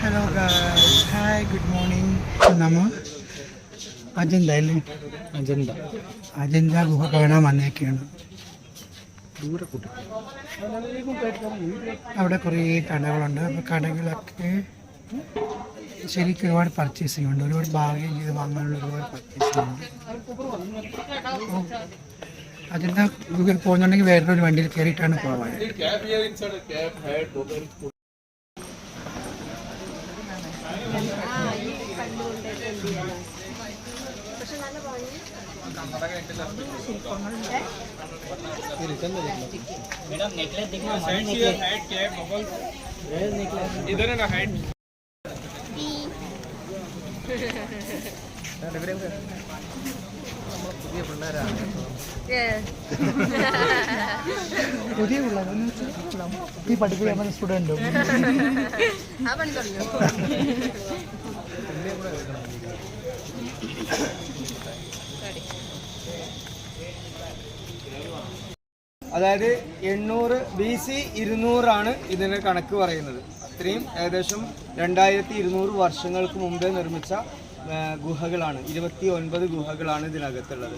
Hello guys, hi, good morning. നമ്മൾ അജന്ത അല്ലേ, അജന്ത ഗുഹ കാണാൻ വന്നേക്കാണ്. അവിടെ കുറേ കടകളുണ്ട്. അപ്പോൾ കടകളൊക്കെ ശരിക്കും ഒരുപാട് പർച്ചേസിംഗ് ഉണ്ട്. ഒരുപാട് ബാർഗെയിൻ ചെയ്ത് വാങ്ങാനുള്ള ഒരുപാട് പർച്ചേസിംഗ് ഉണ്ട്. അജന്ത ഗുഹയിൽ പോകുന്നുണ്ടെങ്കിൽ വേറൊരു വണ്ടിയിൽ കയറിയിട്ടാണ് പോകാൻ. इधर है ना हाइट പുതിയ പിള്ളേരാണ്. പുതിയ പിള്ളേർ ഈ പഠിപ്പിക്കാൻ സ്റ്റുഡൻറ് അതായത് 800 BC 200 ഇതിന് കണക്ക് പറയുന്നത്. അത്രയും ഏകദേശം 2200 വർഷങ്ങൾക്ക് മുമ്പേ നിർമ്മിച്ച ഗുഹകളാണ്. 29 ഗുഹകളാണ് ഇതിനകത്തുള്ളത്.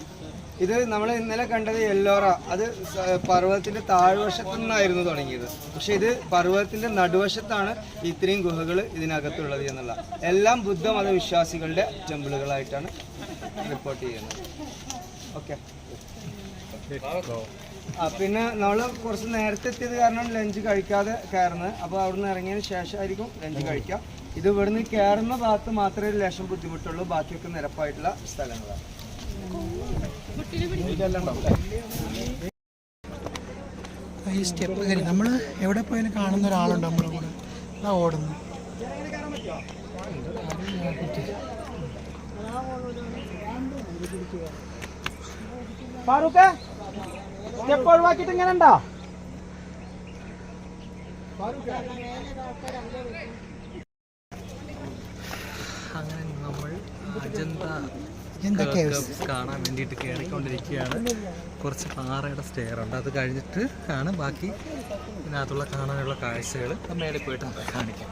ഇത് നമ്മൾ ഇന്നലെ കണ്ടത് എല്ലോറ, അത് പർവ്വതത്തിൻ്റെ താഴ്വശത്തു നിന്നായിരുന്നു തുടങ്ങിയത്. പക്ഷേ ഇത് പർവ്വതത്തിൻ്റെ നടുവശത്താണ് ഇത്രയും ഗുഹകൾ ഇതിനകത്തുള്ളത് എന്നുള്ള. എല്ലാം ബുദ്ധമത വിശ്വാസികളുടെ ടെമ്പിളുകളായിട്ടാണ് റിപ്പോർട്ട് ചെയ്യുന്നത്. ഓക്കെ, പിന്നെ നമ്മൾ കുറച്ച് നേരത്തെ എത്തിയത് കാരണം ലഞ്ച് കഴിക്കാതെ കയറുന്നത്. അപ്പോൾ അവിടുന്ന് ഇറങ്ങിയതിന് ശേഷമായിരിക്കും ലഞ്ച് കഴിക്കുക. ഇത് ഇവിടുന്ന് കയറുന്ന ഭാഗത്ത് മാത്രമേ ലേശം ബുദ്ധിമുട്ടുള്ളൂ, ബാക്കിയൊക്കെ നിരപ്പായിട്ടുള്ള സ്ഥലങ്ങളാണ്. ഈ സ്റ്റെപ്പ് കയറി നമ്മൾ എവിടെ പോയാലും കാണുന്ന ഒരാളുണ്ട് നമ്മുടെ കൂടെ. അതാ ഓടുന്നു. ഫാറൂഖ്, സ്റ്റെപ്പ് ഒഴിവാക്കിയിട്ട് ഇങ്ങനെ ഉണ്ടോ? അങ്ങനെ നമ്മൾ അജന്ത കാണാൻ വേണ്ടിയിട്ട് കയറിക്കൊണ്ടിരിക്കുകയാണ്. കുറച്ച് പാറയുടെ സ്റ്റെയർ ഉണ്ട്, അത് കഴിഞ്ഞിട്ട് ആണ് ബാക്കി ഇതിനകത്തുള്ള കാണാനുള്ള കാഴ്ചകൾ മേലെ പോയിട്ട് നമുക്ക് കാണിക്കാം.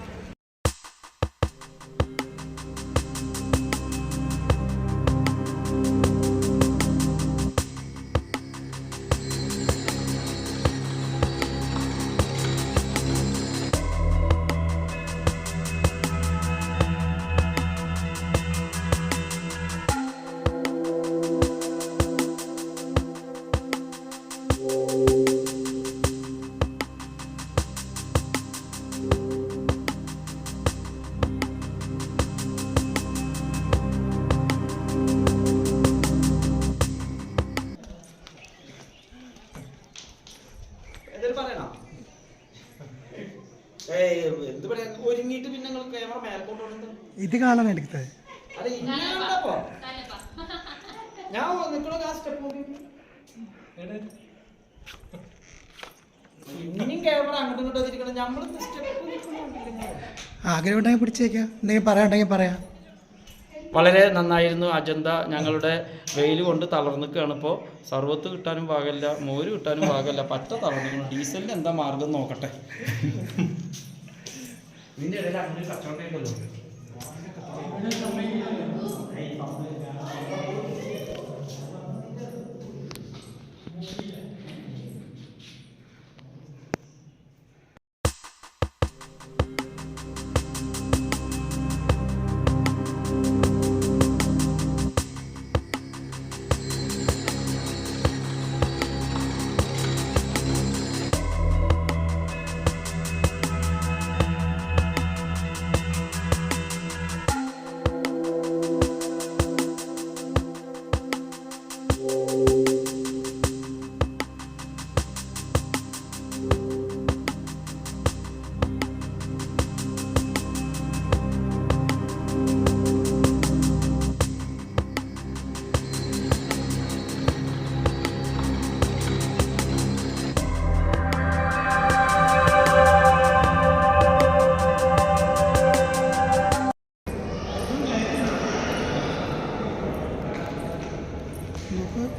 ഇത് കാണാൻ എടുത്തത് ആഗ്രഹം പിടിച്ചേക്കാം. എന്തെങ്കിലും പറയാനുണ്ടെങ്കിൽ പറയാം. വളരെ നന്നായിരുന്നു അജന്ത. ഞങ്ങളുടെ വെയിൽ കൊണ്ട് തളർന്നിക്കുകയാണ്. ഇപ്പോൾ സർവത്ത് കിട്ടാനും പാകല്ല, മോര് കിട്ടാനും പാകല്ല, പറ്റ തളർന്നു. ഡീസലിന് എന്താ മാർഗം നോക്കട്ടെ. ഇതിൻ്റെ ഇടയിൽ അങ്ങനെ കച്ചവടമല്ലോ.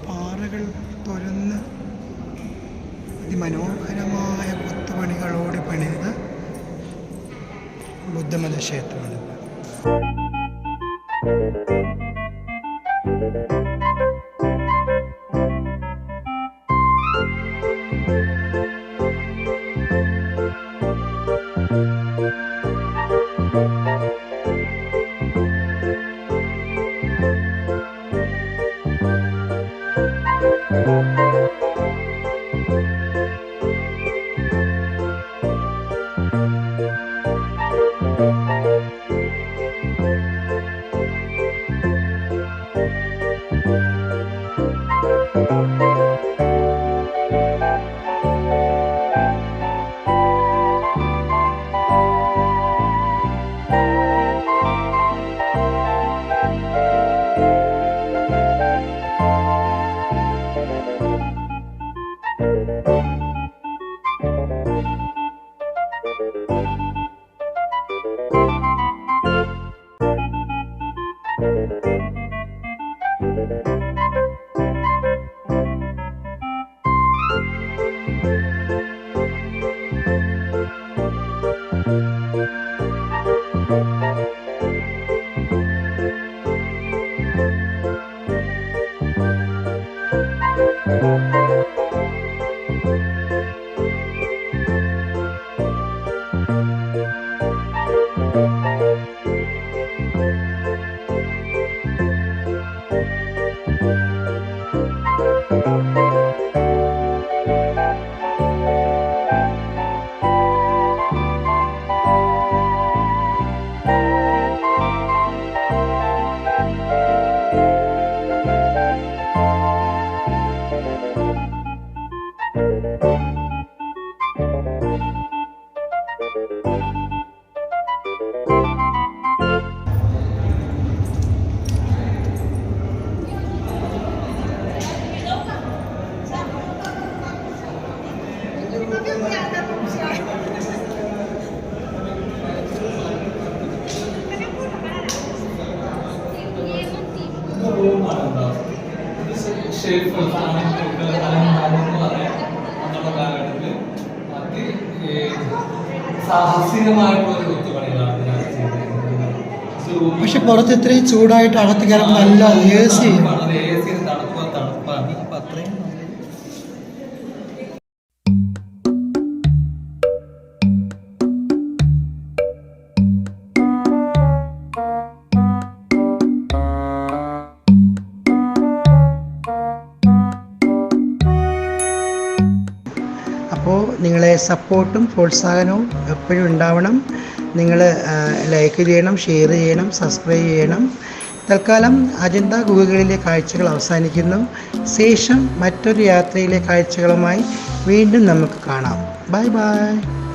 പാറകൾ തുരന്ന് അതിമനോഹരമായ കൊത്തുപണികളോട് പണിത ബുദ്ധമത ക്ഷേത്രമാണ്. സാഹസികമായിട്ടുള്ള കൊത്തുപണികളാണ് പക്ഷെ പുറത്ത് ഇത്രയും ചൂടായിട്ട് അകത്ത് കയറുമ്പോൾ നല്ല AC തണുപ്പാണ്. അപ്പം അത്രയും അപ്പോൾ നിങ്ങളെ സപ്പോർട്ടും പ്രോത്സാഹനവും എപ്പോഴും ഉണ്ടാവണം. നിങ്ങൾ ലൈക്ക് ചെയ്യണം, ഷെയർ ചെയ്യണം, സബ്സ്ക്രൈബ് ചെയ്യണം. തൽക്കാലം അജന്ത ഗുഹകളിലെ കാഴ്ചകൾ അവസാനിക്കുന്നു. ശേഷം മറ്റൊരു യാത്രയിലെ കാഴ്ചകളുമായി വീണ്ടും നമുക്ക് കാണാം. Bye bye.